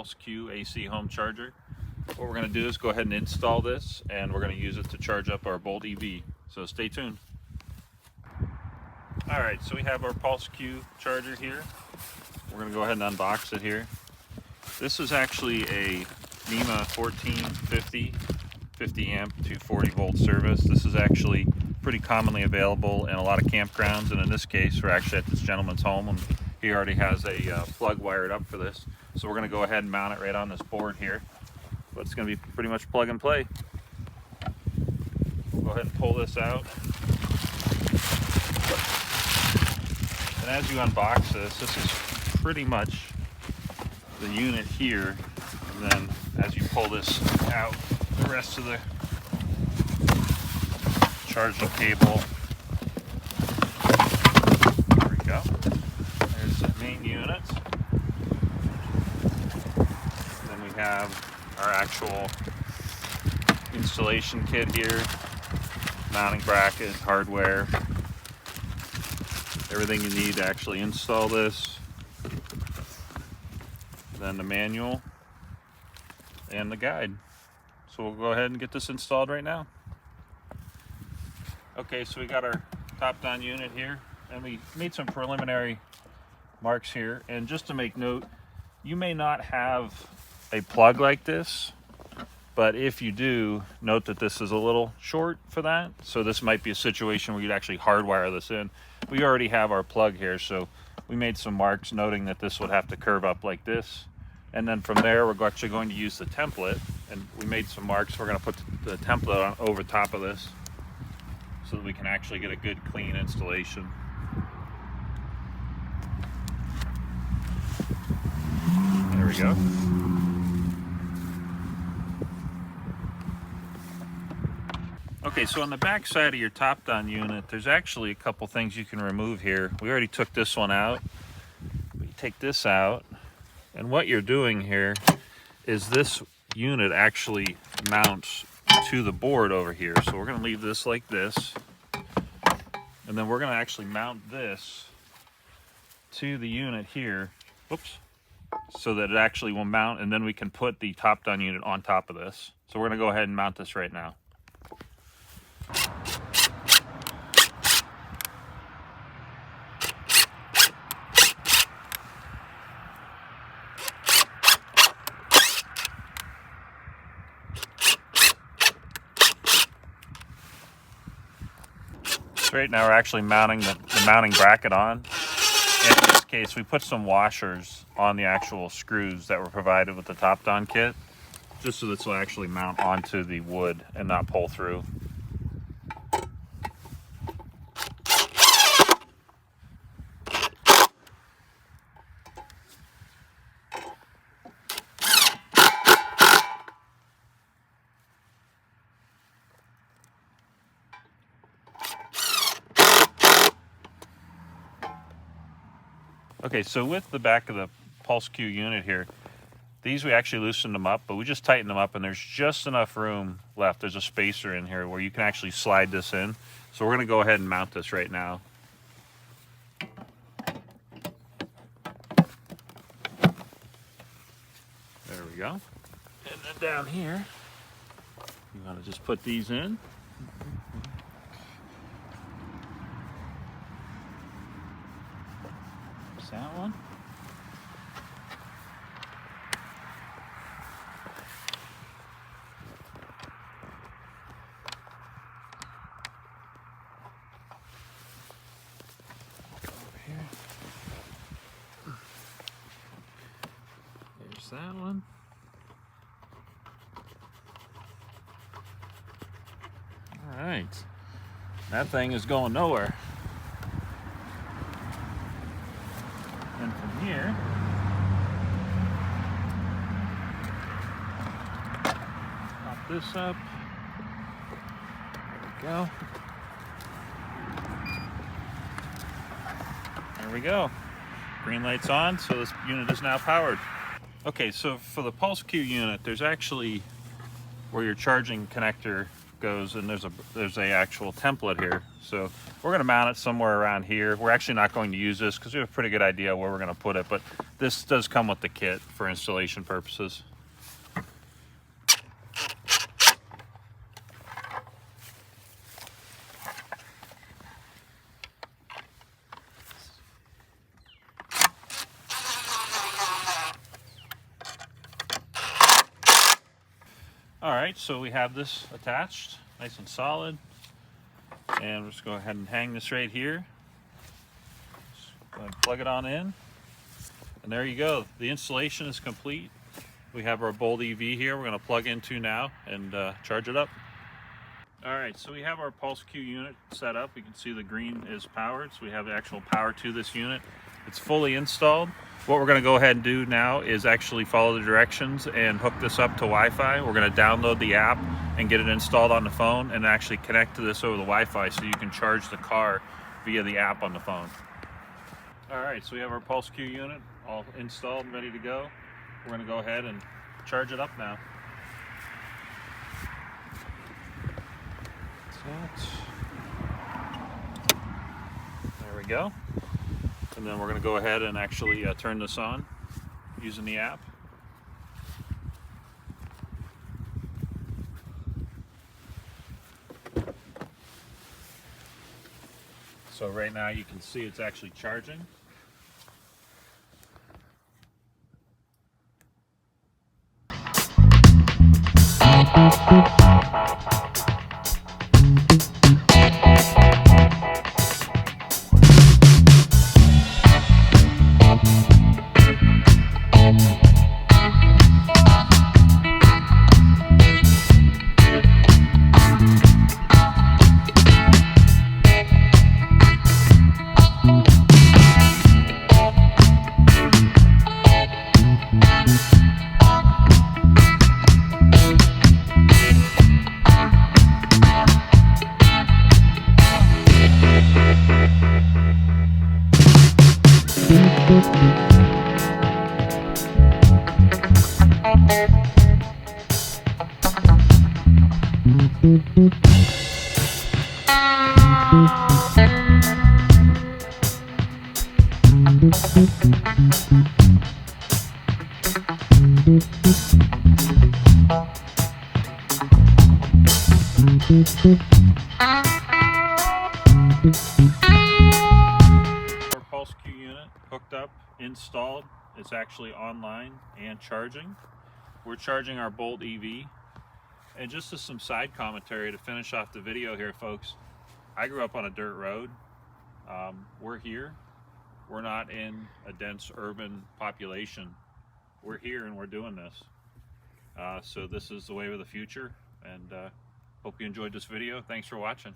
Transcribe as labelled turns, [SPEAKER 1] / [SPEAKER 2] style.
[SPEAKER 1] PulseQ AC home charger. What we're going to do is go ahead and install this, and we're going to use it to charge up our Bolt EV. So stay tuned. Alright, so we have our PulseQ charger here. We're going to go ahead and unbox it here. This is actually a NEMA 1450 50 amp to 40 volt service. This is actually pretty commonly available in a lot of campgrounds, and in this case we're actually at this gentleman's home and he already has a plug wired up for this. So we're going to go ahead and mount it right on this board here, but it's going to be pretty much plug and play. We'll go ahead and pull this out, and as you unbox this, this is pretty much the unit here, and then as you pull this out, the rest of the charging cable. There we go. There's the main unit. Then we have our actual installation kit here, mounting bracket, hardware, everything you need to actually install this. Then the manual and the guide. So we'll go ahead and get this installed right now. Okay, so we got our TopDon unit here, and we made some preliminary marks here. And just to make note, you may not have a plug like this, but if you do, note that this is a little short for that. So this might be a situation where you'd actually hardwire this in. We already have our plug here, so we made some marks noting that this would have to curve up like this. And then from there, we're actually going to use the template, and we made some marks. We're going to put the template on over top of this so that we can actually get a good clean installation. There we go. Okay, so on the back side of your TopDon unit, there's actually a couple things you can remove here. We already took this one out. We take this out, and what you're doing here is this unit actually mounts to the board over here. So we're going to leave this like this, and then we're going to actually mount this to the unit here. Whoops. So that it actually will mount, and then we can put the TopDon unit on top of this. So we're going to go ahead and mount this right now. So right now we're actually mounting the mounting bracket on. And in this case, we put some washers on the actual screws that were provided with the TopDon kit, just so this will actually mount onto the wood and not pull through. Okay, so with the back of the PulseQ unit here, these we actually loosened them up, but we just tightened them up, and there's just enough room left. There's a spacer in here where you can actually slide this in. So we're going to go ahead and mount this right now. There we go. And then down here, you want to just put these in. That one. Over here. There's that one. All right. That thing is going nowhere. And from here, pop this up. There we go. There we go. Green light's on, so this unit is now powered. Okay, so for the PulseQ unit, there's actually where your charging connector goes, and there's a actual template here. So we're going to mount it somewhere around here. We're actually not going to use this because we have a pretty good idea where we're going to put it, but this does come with the kit for installation purposes. All right, so we have this attached, nice and solid. And we'll just go ahead and hang this right here. Just go ahead and plug it on in. And there you go. The installation is complete. We have our Bolt EV here we're going to plug into now and charge it up. All right, so we have our PulseQ unit set up. You can see the green is powered, so we have the actual power to this unit. It's fully installed. What we're going to go ahead and do now is actually follow the directions and hook this up to Wi-Fi. We're going to download the app and get it installed on the phone and actually connect to this over the Wi-Fi so you can charge the car via the app on the phone. All right, so we have our PulseQ unit all installed and ready to go. We're going to go ahead and charge it up now. There we go. And then we're going to go ahead and actually turn this on using the app. So right now you can see it's actually charging. Our PulseQ unit hooked up, installed. It's actually online and charging. We're charging our Bolt EV. And just as some side commentary to finish off the video here, folks, I grew up on a dirt road. We're here. We're not in a dense urban population. We're here and we're doing this. So this is the way of the future, and hope you enjoyed this video. Thanks for watching.